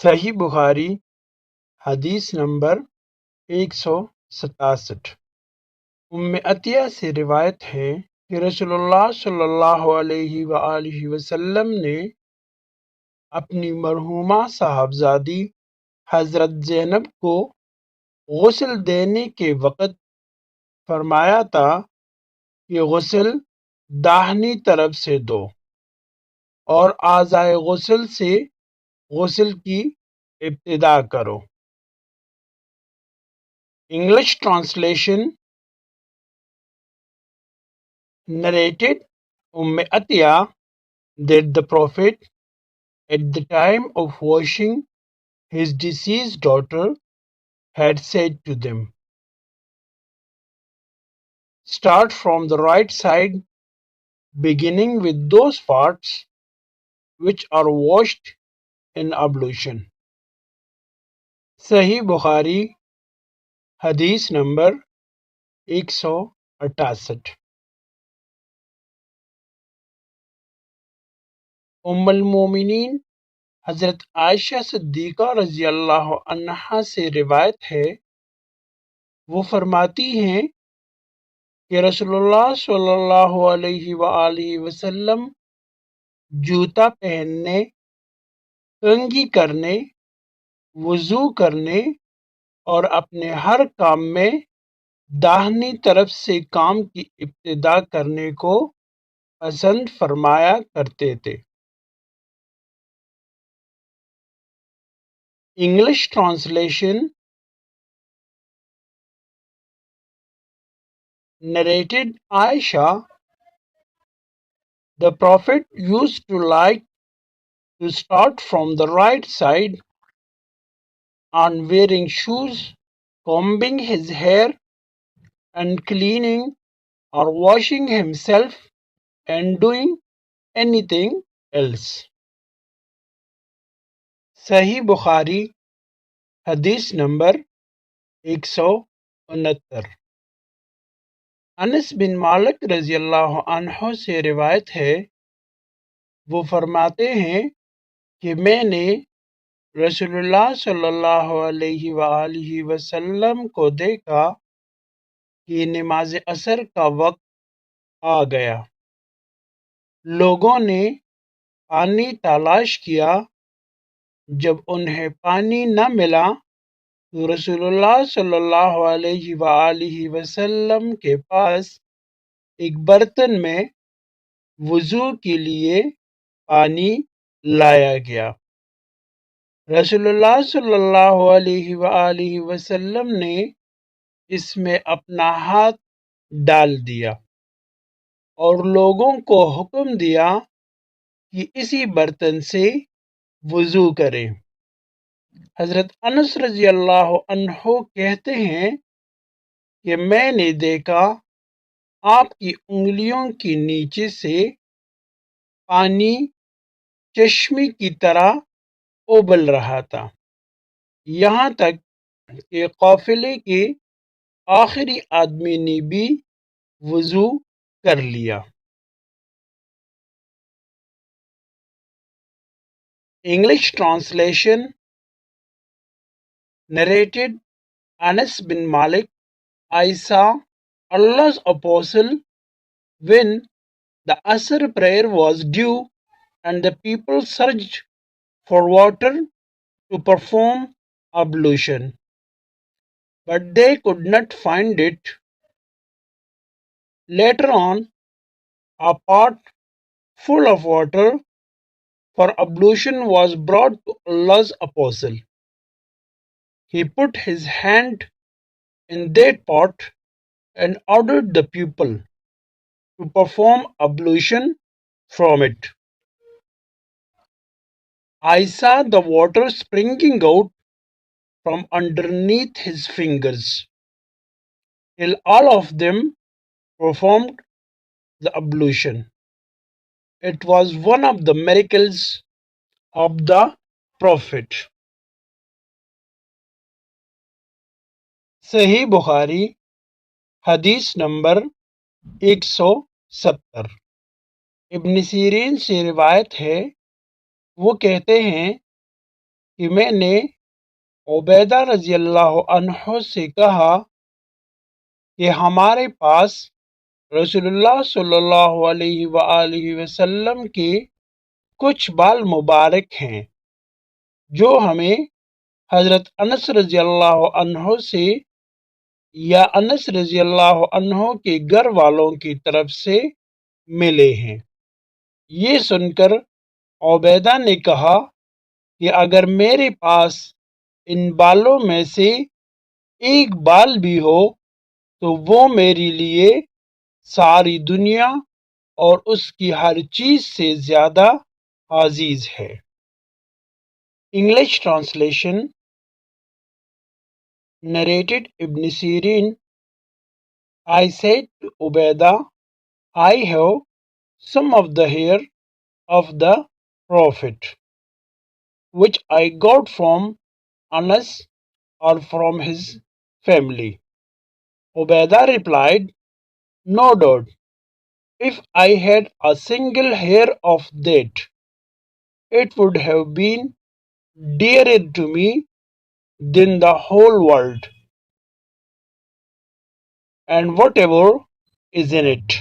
صحیح بخاری حدیث نمبر 167۔ عطیہ سے روایت ہے کہ رسول اللہ صلی اللہ علیہ وآلہ وسلم نے اپنی مرحومہ صاحبزادی حضرت زینب کو غسل دینے کے وقت فرمایا تھا کہ غسل داہنی طرف سے دو اور اعضائے غسل سے غسل کی ابتدا کرو۔ English translation narrated Atiyah that the Prophet, at the time of washing his deceased daughter, had said to them, "Start from the right side, beginning with those parts which are washed in ablution." Sahih Bukhari حدیث number 168۔ ام المومنین حضرت عائشہ صدیقہ رضی اللہ عنہا سے روایت ہے، وہ فرماتی ہیں کہ رسول اللہ صلی اللہ علیہ وآلہ وسلم جوتا پہننے، کنگھی کرنے، وضو کرنے اور اپنے ہر کام میں داہنی طرف سے کام کی ابتدا کرنے کو پسند فرمایا کرتے تھے۔ English translation narrated Aisha, the Prophet used to like to start from the right side on wearing shoes, combing his hair, and cleaning or washing himself and doing anything else. صحیح بخاری حدیث نمبر 169۔ انس بن مالک رضی اللہ عنہ سے روایت ہے، وہ فرماتے ہیں کہ میں نے رسول اللہ صلی اللہ علیہ وآلہ وسلم کو دیکھا کہ نماز عصر کا وقت آ گیا۔ لوگوں نے پانی تلاش کیا، جب انہیں پانی نہ ملا تو رسول اللہ صلی اللہ علیہ وآلہ وسلم کے پاس ایک برتن میں وضو کے لیے پانی لایا گیا۔ رسول اللہ صلی اللہ علیہ وآلہ وسلم نے اس میں اپنا ہاتھ ڈال دیا اور لوگوں کو حکم دیا کہ اسی برتن سے وضو کریں۔ حضرت انس رضی اللہ عنہ کہتے ہیں کہ میں نے دیکھا آپ کی انگلیوں کے نیچے سے پانی چشمے کی طرح ابل رہا تھا، یہاں تک کہ قافلے کے آخری آدمی نے بھی وضو کر لیا۔ English translation narrated Anas bin Malik, I saw Allah's apostle when the Asr prayer was due and the people searched for water to perform ablution, but they could not find it. Later on, a pot full of water for ablution was brought to Allah's apostle. He put his hand in that pot and ordered the people to perform ablution from it. I saw the water springing out from underneath his fingers, till all of them performed the ablution. It was one of the miracles of the Prophet. صحیح بخاری حدیث number 170۔ ابن سیرین سے روایت ہے، وہ کہتے ہیں کہ میں نے عبیدہ رضی اللہ عنہ سے کہا کہ ہمارے پاس رسول اللہ صلی اللہ علیہ وآلہ وسلم کے کچھ بال مبارک ہیں جو ہمیں حضرت انس رضی اللہ عنہ سے یا انس رضی اللہ عنہ کے گھر والوں کی طرف سے ملے ہیں۔ یہ سن کر عبیدہ نے کہا کہ اگر میرے پاس ان بالوں میں سے ایک بال بھی ہو تو وہ میرے لیے ساری دنیا اور اس کی ہر چیز سے زیادہ عزیز ہے۔ English translation narrated Ibn Sirin, I said to Ubaidah, I have some of the hair of the Prophet, which I got from Anas or from his family. Ubaidah replied, no doubt, if I had a single hair of that, it would have been dearer to me than the whole world and whatever is in it.